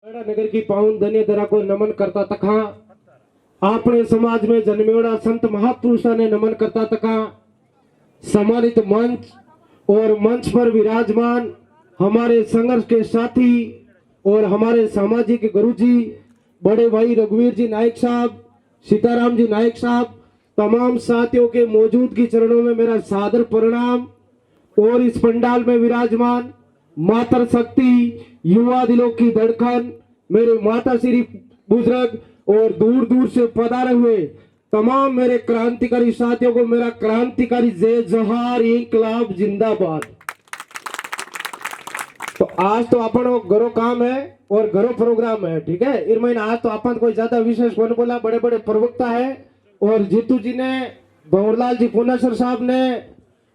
नगर की पावन धन्य धरा को नमन करता तका अपने समाज में जन्मेड़ा संत महापुरुषों ने नमन करता तका सम्मानित मंच और मंच पर विराजमान हमारे संघर्ष के साथी और हमारे सामाजिक गुरुजी बड़े भाई रघुवीर जी नायक साहब, सीताराम जी नायक साहब, तमाम साथियों के मौजूदगी चरणों में मेरा सादर प्रणाम। और इस पंडाल में विराजमान मातर शक्ति, युवा दिलों की धड़कन, मेरे माता श्री बुजुर्ग और दूर दूर से पधारे हुए तमाम मेरे क्रांतिकारी साथियों को मेरा क्रांतिकारी जय जोहार, इंकलाब जिंदाबाद। तो आज तो अपन घरों काम है और घरों प्रोग्राम है, ठीक है। इस महीने आज तो अपन कोई ज्यादा विशेष कौन बोला, बड़े बड़े प्रवक्ता है और जीतू जी ने, भंवरलाल जी पुनेसर साहब ने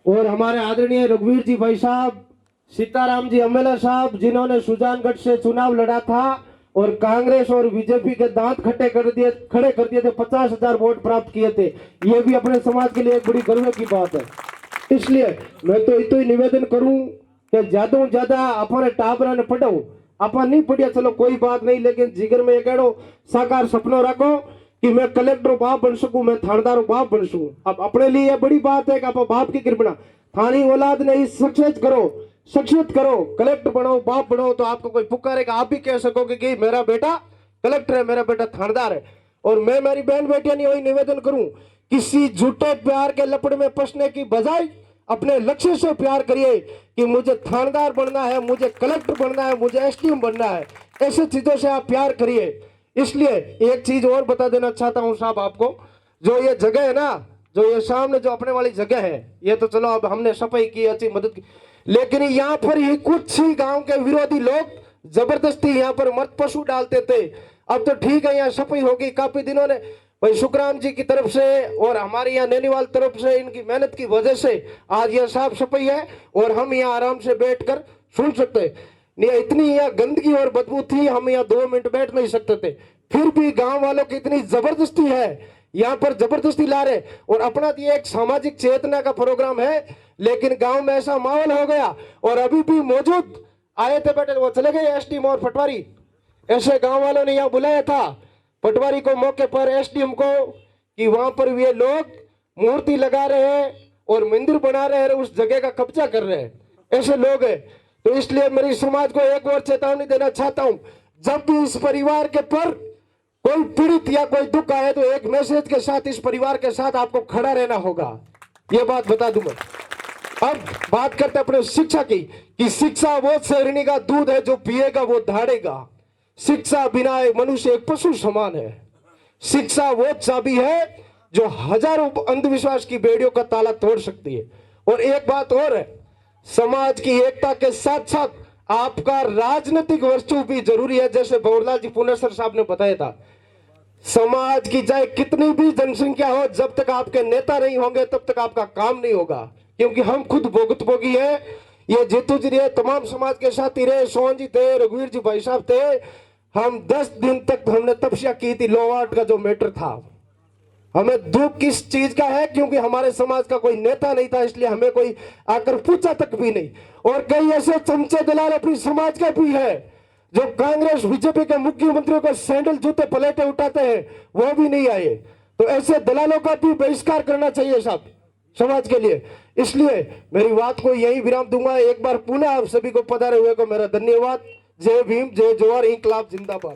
और हमारे आदरणीय रघुवीर जी भाई साहब, सीताराम जी अमेला साहब, जिन्होंने सुजानगढ़ से चुनाव लड़ा था और कांग्रेस और बीजेपी के दांत खड़े कर दिए थे, 50,000 वोट प्राप्त किए थे। ये भी अपने समाज के लिए एक बड़ी गर्व की बात है। इसलिए मैं तो इतो ही निवेदन करूं कि ज्यादा ज्यादा अपने टाबरा ने पढ़ो, अपन नहीं पढ़िया चलो कोई बात नहीं, लेकिन जिगर में एक एड़ो साकार सपनों रखो कि मैं कलेक्टर बाप बन सकूं, मैं थानेदार बाप बन सकूं। अब अपने लिए यह बड़ी बात है कि आप बाप की कृपा थानी औलाद ने शख्सियत करो, कलेक्टर बनो, बाप बनो, तो आपको कोई पुकारेगा, आप भी कह सकोगे कि मेरा बेटा कलेक्टर है, मेरा बेटा थानेदार है। और मैं मेरी बहन बेटियां नहीं वही निवेदन करूं, किसी झूठे प्यार के लपड़ में फंसने की बजाय अपने लक्ष्य से प्यार करिए कि मुझे थानेदार बनना है, मुझे कलेक्टर बनना है, मुझे एसडीएम बनना है। ऐसी चीजों से आप प्यार करिए। इसलिए एक चीज और बता देना चाहता हूं साहब आपको, जो ये जगह है ना, जो ये सामने जो अपने वाली जगह है, ये तो चलो अब हमने सफाई की, अच्छी मदद की, लेकिन यहाँ पर ही कुछ ही गांव के विरोधी लोग जबरदस्ती यहाँ पर मृत पशु डालते थे। अब तो ठीक है, यहाँ सफाई होगी, काफी दिनों ने भाई सुखराम जी की तरफ से और हमारे यहाँ नैनीवाल तरफ से इनकी मेहनत की वजह से आज यह साफ सफाई है और हम यहाँ आराम से बैठकर सुन सकते हैं। नहीं इतनी यहाँ गंदगी और बदबू थी, हम यहाँ 2 मिनट बैठ नहीं सकते थे, फिर भी गांव वालों की इतनी जबरदस्ती है, यहाँ पर जबरदस्ती ला रहे। और अपना ये एक सामाजिक चेतना का प्रोग्राम है, लेकिन गांव में ऐसा माहौल हो गया और अभी भी मौजूद आए थे बैठे, वो चले गए एसडीएम और पटवारी, ऐसे गांव वालों ने यहाँ बुलाया था पटवारी को मौके पर, एसडीएम को, कि वहां पर ये लोग मूर्ति लगा रहे हैं और मंदिर बना रहे हैं, उस जगह का कब्जा कर रहे हैं, ऐसे लोग हैं। तो इसलिए मेरी समाज को एक और चेतावनी देना चाहता हूं, जब भी इस परिवार के पर कोई पीड़ित या कोई दुख आए तो एक मैसेज के साथ इस परिवार के साथ आपको खड़ा रहना होगा, ये बात बता दूं मैं। अब बात करते अपने शिक्षा की, कि शिक्षा वो शेरनी का दूध है, जो पिएगा वो दहाड़ेगा। शिक्षा बिना एक मनुष्य एक पशु समान है। शिक्षा वो चाबी है जो हजारों अंधविश्वास की बेड़ियों का ताला तोड़ सकती है। और एक बात और है, समाज की एकता के साथ साथ आपका राजनीतिक वर्चस्व भी जरूरी है। जैसे भंवरलाल जी पुनेसर साहब ने बताया था, समाज की चाहे कितनी भी जनसंख्या हो, जब तक आपके नेता नहीं होंगे तब तक आपका काम नहीं होगा, क्योंकि हम खुद भुगतभोगी है। ये जीतू जी रहे, तमाम समाज के साथी रहे, सोहन जी थे, रघुवीर जी भाई साहब थे, हम 10 दिन तक हमने तपस्या की थी। लोवार्ड का जो मैटर था, हमें दुख किस चीज का है, क्योंकि हमारे समाज का कोई नेता नहीं था, इसलिए हमें कोई आकर पूछा तक भी नहीं। और कई ऐसे चमचे दलाल अपनी समाज के भी है जो कांग्रेस बीजेपी के मुख्यमंत्रियों को सैंडल जूते पलेटे उठाते हैं, वो भी नहीं आए। तो ऐसे दलालों का भी बहिष्कार करना चाहिए साहब समाज के लिए। इसलिए मेरी बात को यही विराम दूंगा। एक बार पुनः आप सभी को पधारे हुए को मेरा धन्यवाद। जय भीम, जय जोहार, इंकलाब जिंदाबाद।